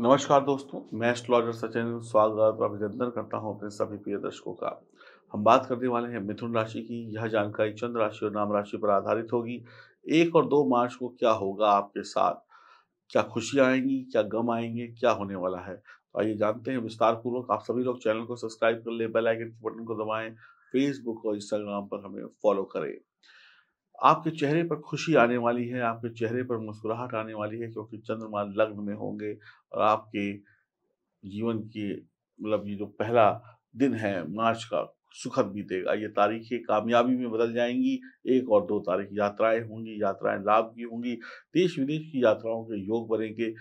नमस्कार दोस्तों, मैं एस्ट्रोलॉजर सचिन स्वागत और अभिनंदन करता हूं अपने सभी प्रिय दर्शकों का। हम बात करने वाले हैं मिथुन राशि की। यह जानकारी चंद्र राशि और नाम राशि पर आधारित होगी। 1 और 2 मार्च को क्या होगा आपके साथ? क्या खुशियाँ आएँगी, क्या गम आएँगे, क्या होने वाला है? तो आइए जानते हैं विस्तार पूर्वक। आप सभी लोग चैनल को सब्सक्राइब कर लें, बेल आइकन के बटन को दबाएँ, फेसबुक और इंस्टाग्राम पर हमें फॉलो करें। आपके चेहरे पर खुशी आने वाली है, आपके चेहरे पर मुस्कुराहट आने वाली है क्योंकि चंद्रमा लग्न में होंगे और आपके जीवन की मतलब ये जो पहला दिन है मार्च का सुखद बीतेगा। ये तारीखें कामयाबी में बदल जाएँगी। 1 और 2 तारीख यात्राएँ होंगी, यात्राएँ लाभ की होंगी। देश-विदेश की यात्राओं के योग बनेंगे।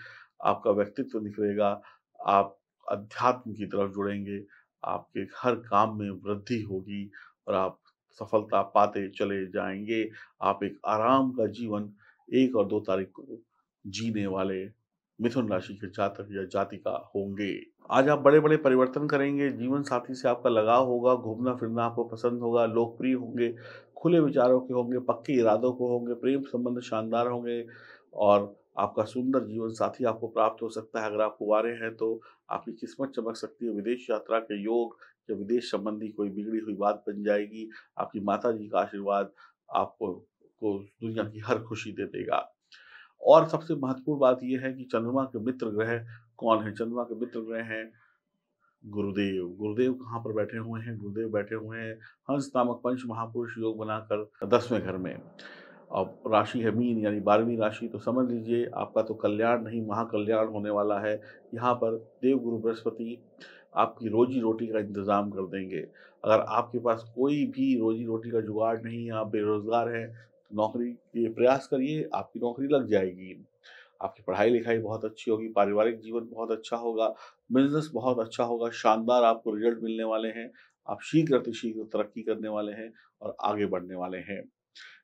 आपका व्यक्तित्व निखरेगा। आप अध्यात्म की तरफ जुड़ेंगे। आपके हर काम में वृद्धि होगी और आप सफलता पाते चले जाएँगे। आप एक आराम का जीवन 1 और 2 तारीख को जीने वाले मिथुन राशि के जातक या जातिका होंगे। आज आप बड़े-बड़े परिवर्तन करेंगे, जीवन साथी से आपका लगाव होगा, घूमना-फिरना आपको पसंद होगा, लोकप्रिय होंगे, खुले विचारों के होंगे, पक्के इरादों को होंगे, प्रेम संबंध शानदार होंगे और आपका सुंदर जीवन साथी आपको प्राप्त हो सकता है। अगर आप कुँवारे हैं तो आपकी किस्मत चमक सकती है, विदेश यात्रा के योग या विदेश संबंधी कोई बिगड़ी हुई बात बन जाएगी। आपकी माताजी का आशीर्वाद आपको दुनिया की हर खुशी दे देगा। और सबसे महत्वपूर्ण बात ये है कि चंद्रमा के मित्र ग्रह कौन है? चंद्रमा के मित्र ग्रह हैं गुरुदेव। गुरुदेव कहाँ पर बैठे हुए हैं? गुरुदेव बैठे हुए हैं हंस नामक पंच महापुरुष योग बनाकर 10वें घर में। अब राशि है मीन यानी 12वीं राशि, तो समझ लीजिए आपका तो कल्याण नहीं महाकल्याण होने वाला है। यहाँ पर देवगुरु बृहस्पति आपकी रोजी-रोटी का इंतज़ाम कर देंगे। अगर आपके पास कोई भी रोजी-रोटी का जुगाड़ नहीं है, आप बेरोज़गार हैं, तो नौकरी के प्रयास करिए, आपकी नौकरी लग जाएगी। आपकी पढ़ाई-लिखाई बहुत अच्छी होगी, पारिवारिक जीवन बहुत अच्छा होगा, बिज़नेस बहुत अच्छा होगा, शानदार आपको रिज़ल्ट मिलने वाले हैं। आप शीघ्र अतिशीघ्र तरक्की करने वाले हैं और आगे बढ़ने वाले हैं।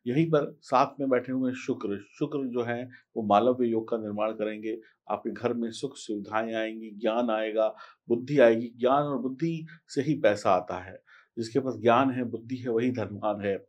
यहीं पर साथ में बैठे हुए शुक्र, शुक्र जो हैं वो मालव्य योग का निर्माण करेंगे। आपके घर में सुख सुविधाएँ आएँगी, ज्ञान आएगा, बुद्धि आएगी। ज्ञान और बुद्धि से ही पैसा आता है। जिसके पास ज्ञान है, बुद्धि है, वही धनवान है।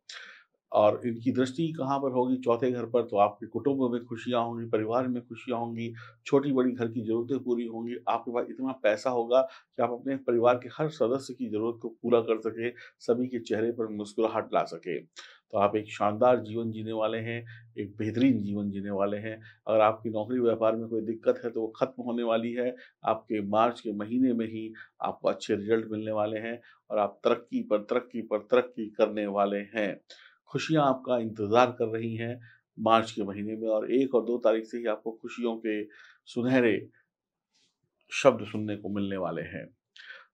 और इनकी दृष्टि कहाँ पर होगी? चौथे घर पर, तो आपके कुटुंब में खुशियाँ होंगी, परिवार में खुशियाँ होंगी, छोटी-बड़ी घर की ज़रूरतें पूरी होंगी। आपके पास इतना पैसा होगा कि आप अपने परिवार के हर सदस्य की ज़रूरत को पूरा कर सकें, सभी के चेहरे पर मुस्कुराहट ला सकें। तो आप एक शानदार जीवन जीने वाले हैं, एक बेहतरीन जीवन जीने वाले हैं। अगर आपकी नौकरी-व्यापार में कोई दिक्कत है, तो वो खत्म होने वाली है। आपके मार्च के महीने में ही आपको अच्छे रिज़ल्ट मिलने वाले हैं और आप तरक्की पर तरक्की पर तरक्की करने वाले हैं। खुशियाँ आपका इंतज़ार कर रही हैं मार्च के महीने में और 1 और 2 तारीख से ही आपको खुशियों के सुनहरे शब्द सुनने को मिलने वाले हैं।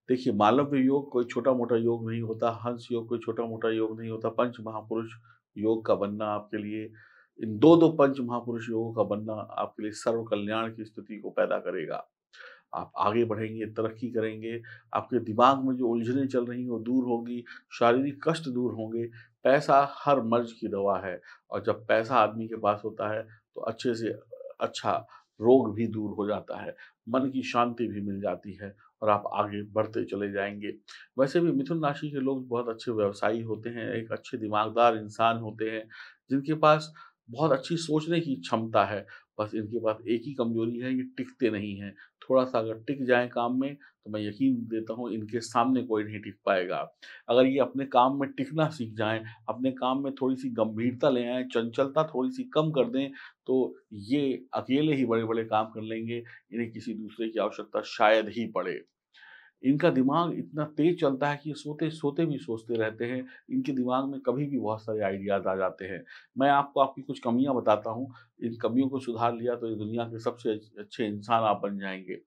देखिए, मालव्य योग कोई छोटा-मोटा योग नहीं होता, हंस योग कोई छोटा-मोटा योग नहीं होता, पंच महापुरुष योग का बनना आपके लिए इन 2-2 पंच महापुरुष योगों का बनना आपके लिए सर्व कल्याण की स्थिति को पैदा करेगा। आप आगे बढ़ेंगे, तरक्की करेंगे, आपके दिमाग में जो उलझनें चल रही हैं वो दूर होगी, शारीरिक कष्ट दूर होंगे। पैसा हर मर्ज़ की दवा है और जब पैसा आदमी के पास होता है तो अच्छे से अच्छा रोग भी दूर हो जाता है, मन की शांति भी मिल जाती है और आप आगे बढ़ते चले जाएँगे। वैसे भी मिथुन राशि के लोग बहुत अच्छे व्यवसायी होते हैं, एक अच्छे दिमागदार इंसान होते हैं, जिनके पास बहुत अच्छी सोचने की क्षमता है। बस इनके पास एक ही कमज़ोरी है, ये टिकते नहीं हैं। थोड़ा-सा अगर टिक जाएँ काम में, तो मैं यकीन देता हूँ इनके सामने कोई नहीं टिक पाएगा। अगर ये अपने काम में टिकना सीख जाएँ, अपने काम में थोड़ी-सी गंभीरता ले आएँ, चंचलता थोड़ी-सी कम कर दें, तो ये अकेले ही बड़े-बड़े काम कर लेंगे। इन्हें किसी दूसरे की आवश्यकता शायद ही पड़े। इनका दिमाग इतना तेज़ चलता है कि ये सोते-सोते भी सोचते रहते हैं। इनके दिमाग में कभी भी बहुत सारे आइडियाज़ आ जाते हैं। मैं आपको आपकी कुछ कमियाँ बताता हूँ, इन कमियों को सुधार लिया तो ये दुनिया के सबसे अच्छे इंसान आप बन जाएँगे।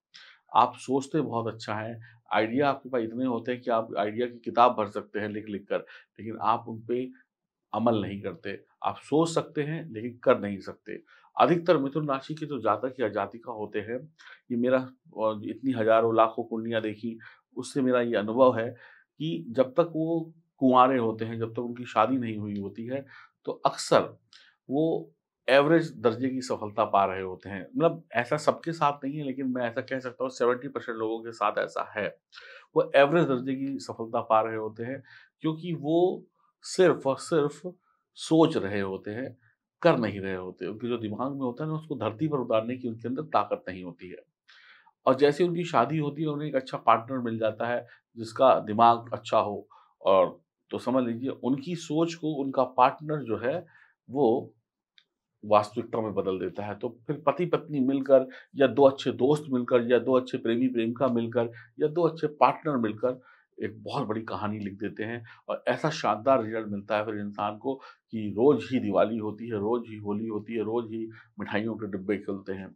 आप सोचते बहुत अच्छा हैं, आइडिया आपके पास इतने होते हैं कि आप आइडिया की किताब भर सकते हैं लिख-लिख कर, लेकिन आप उन पे अमल नहीं करते। आप सोच सकते हैं लेकिन कर नहीं सकते। अधिकतर मिथुन राशि के जो जातक या जातिका होते हैं, ये मेरा इतनी हज़ारों लाखों कुंडलियाँ देखी, उससे मेरा ये अनुभव है कि जब तक वो कुँवारे होते हैं, जब तक उनकी शादी नहीं हुई होती है, तो अक्सर वो एवरेज दर्जे की सफलता पा रहे होते हैं। मतलब ऐसा सबके साथ नहीं है लेकिन मैं ऐसा कह सकता हूँ 70% लोगों के साथ ऐसा है। वो एवरेज दर्जे की सफलता पा रहे होते हैं क्योंकि वो सिर्फ़ और सिर्फ़ सोच रहे होते हैं, कर नहीं रहे होते। उनके जो दिमाग में होता है ना उसको धरती पर उतारने की उनके अंदर ताकत नहीं होती है। और जैसे उनकी शादी होती है उन्हें एक अच्छा पार्टनर मिल जाता है जिसका दिमाग अच्छा हो, और तो समझ लीजिए उनकी सोच को उनका पार्टनर जो है वो वास्तविकता में बदल देता है। तो फिर पति-पत्नी मिलकर या 2 अच्छे दोस्त मिलकर या 2 अच्छे प्रेमी-प्रेमिका मिलकर या 2 अच्छे पार्टनर मिलकर एक बहुत बड़ी कहानी लिख देते हैं, और ऐसा शानदार रिज़ल्ट मिलता है फिर इंसान को कि रोज़ ही दिवाली होती है, रोज़ ही होली होती है, रोज़ ही मिठाइयों के डिब्बे खुलते हैं।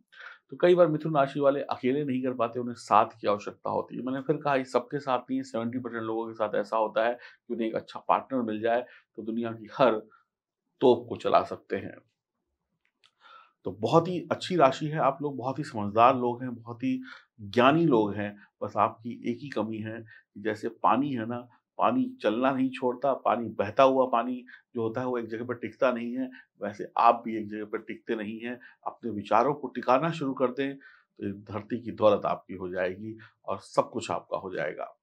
तो कई बार मिथुन राशि वाले अकेले नहीं कर पाते, उन्हें साथ की आवश्यकता होती है। मैंने फिर कहा ये सबके साथ नहीं है, 70% लोगों के साथ ऐसा होता है कि उन्हें एक अच्छा पार्टनर मिल जाए तो दुनिया की हर तोप को चला सकते हैं। तो बहुत ही अच्छी राशि है, आप लोग बहुत ही समझदार लोग हैं, बहुत ही ज्ञानी लोग हैं। बस आपकी एक ही कमी है कि जैसे पानी है ना, पानी चलना नहीं छोड़ता, पानी बहता हुआ पानी जो होता है वो एक जगह पर टिकता नहीं है, वैसे आप भी एक जगह पर टिकते नहीं हैं। अपने विचारों को टिकाना शुरू कर दें, तो इस धरती की दौलत आपकी हो जाएगी और सब कुछ आपका हो जाएगा।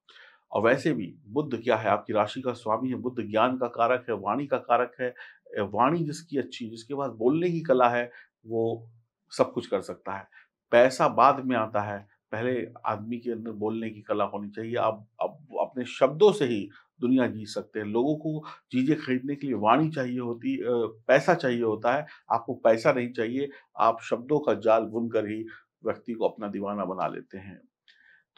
और वैसे भी बुध क्या है, आपकी राशि का स्वामी है, बुध ज्ञान का कारक है, वाणी का कारक है। वाणी जिसकी अच्छी, जिसके पास बोलने की कला है, वो सब कुछ कर सकता है। पैसा बाद में आता है, पहले आदमी के अंदर बोलने की कला होनी चाहिए। आप अब अपने शब्दों से ही दुनिया जीत सकते हैं। लोगों को चीज़ें खरीदने के लिए वाणी चाहिए होती पैसा चाहिए होता है, आपको पैसा नहीं चाहिए। आप शब्दों का जाल बुनकर ही व्यक्ति को अपना दीवाना बना लेते हैं।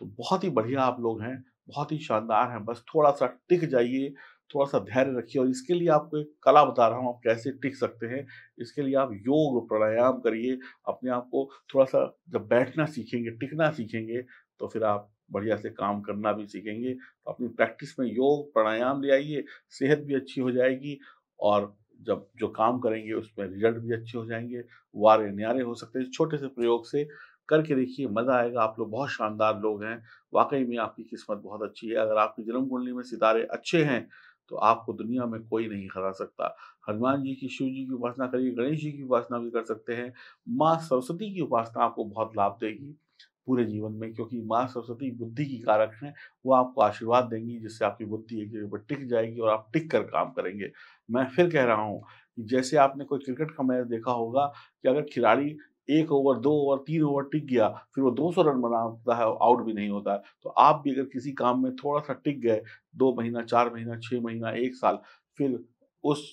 तो बहुत ही बढ़िया आप लोग हैं, बहुत ही शानदार हैं, बस थोड़ा-सा टिक जाइए, थोड़ा-सा धैर्य रखिए, और इसके लिए आपको एक कला बता रहा हूँ, आप कैसे टिक सकते हैं। इसके लिए आप योग, प्राणायाम करिए, अपने आप को थोड़ा-सा जब बैठना सीखेंगे, टिकना सीखेंगे, तो फिर आप बढ़िया से काम करना भी सीखेंगे। तो अपनी प्रैक्टिस में योग, प्राणायाम ले आइए, सेहत भी अच्छी हो जाएगी, और जब जो काम करेंगे उसमें रिज़ल्ट भी अच्छे हो जाएँगे, वारे-न्यारे हो सकते हैं। इस छोटे से प्रयोग से करके देखिए, मज़ा आएगा। आप लोग बहुत शानदार लोग हैं। वाक़ई में आपकी किस्मत बहुत अच्छी है। अगर आपकी जन्म कुंडली में सितारे अच्छे हैं, तो आपको दुनिया में कोई नहीं हरा सकता। हनुमान जी की, शिव जी की उपासना करिए, गणेश जी की उपासना भी कर सकते हैं। माँ सरस्वती की उपासना आपको बहुत लाभ देगी पूरे जीवन में, क्योंकि माँ सरस्वती बुद्धि की कारक हैं। वो आपको आशीर्वाद देंगी जिससे आपकी बुद्धि एक जगह पर टिक जाएगी और आप टिक कर काम करेंगे। मैं फिर कह रहा हूँ कि जैसे आपने कोई क्रिकेट का मैच देखा होगा कि अगर खिलाड़ी 1 ओवर, 2 ओवर, 3 ओवर टिक गया, फिर वो 200 रन बनाता है, आउट भी नहीं होता है। तो आप भी अगर किसी काम में थोड़ा-सा टिक गए, 2 महीना, 4 महीना, 6 महीना, 1 साल, फिर उस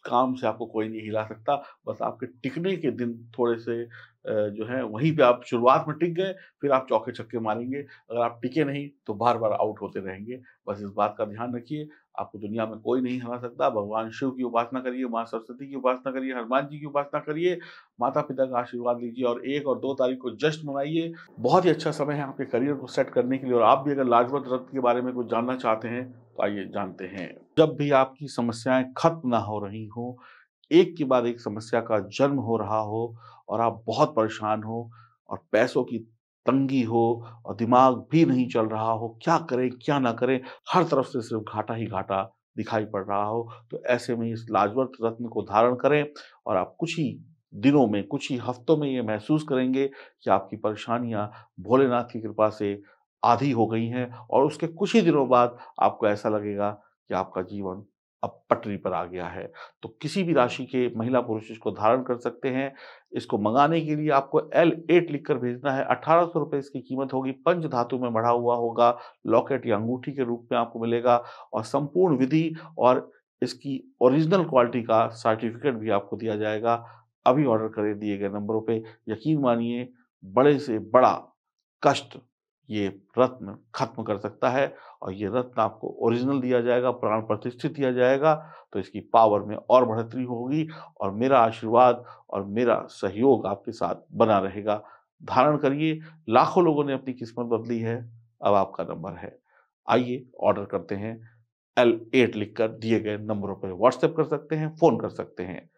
काम से आपको कोई नहीं हिला सकता। बस आपके टिकने के दिन थोड़े से जो है वहीं पे आप शुरुआत में टिक गए, फिर आप चौके-छक्के मारेंगे। अगर आप टिके नहीं, तो बार-बार आउट होते रहेंगे। बस इस बात का ध्यान रखिए, आपको दुनिया में कोई नहीं हरा सकता। भगवान शिव की उपासना करिए, माँ सरस्वती की उपासना करिए, हनुमान जी की उपासना करिए, माता-पिता का आशीर्वाद लीजिए, और 1 और 2 तारीख को जश्न मनाइए। बहुत ही अच्छा समय है आपके करियर को सेट करने के लिए, और आप भी अगर लाजपत रत्न के बारे में कुछ जानना चाहते हैं, तो आइए जानते हैं। जब भी आपकी समस्याएँ खत्म ना हो रही हों, एक के बाद एक समस्या का जन्म हो रहा हो, और आप बहुत परेशान हो, और पैसों की तंगी हो, और दिमाग भी नहीं चल रहा हो, क्या करें, क्या ना करें, हर तरफ से सिर्फ घाटा ही घाटा दिखाई पड़ रहा हो, तो ऐसे में इस लाजवंत रत्न को धारण करें, और आप कुछ ही दिनों में, कुछ ही हफ्तों में ये महसूस करेंगे कि आपकी परेशानियाँ भोलेनाथ की कृपा से आधी हो गई हैं, और उसके कुछ ही दिनों बाद आपको ऐसा लगेगा कि आपका जीवन अब पटरी पर आ गया है। तो किसी भी राशि के महिला पुरुष इसको धारण कर सकते हैं। इसको मँगाने के लिए आपको L8 लिखकर भेजना है। ₹1800 इसकी कीमत होगी, पंच धातु में मढ़ा हुआ होगा, लॉकेट या अंगूठी के रूप में आपको मिलेगा, और संपूर्ण विधि और इसकी ओरिजिनल क्वालिटी का सर्टिफ़िकेट भी आपको दिया जाएगा। अभी ऑर्डर करें दिए गए नंबरों पे। यकीन मानिए, बड़े से बड़ा कष्ट ये रत्न खत्म कर सकता है, और ये रत्न आपको ओरिजिनल दिया जाएगा, प्राण प्रतिष्ठित दिया जाएगा, तो इसकी पावर में और बढ़ोतरी होगी, और मेरा आशीर्वाद और मेरा सहयोग आपके साथ बना रहेगा। धारण करिए, लाखों लोगों ने अपनी किस्मत बदली है, अब आपका नंबर है। आइए ऑर्डर करते हैं, L8 लिखकर दिए गए नंबरों पे व्हाट्सएप कर सकते हैं, फ़ोन कर सकते हैं।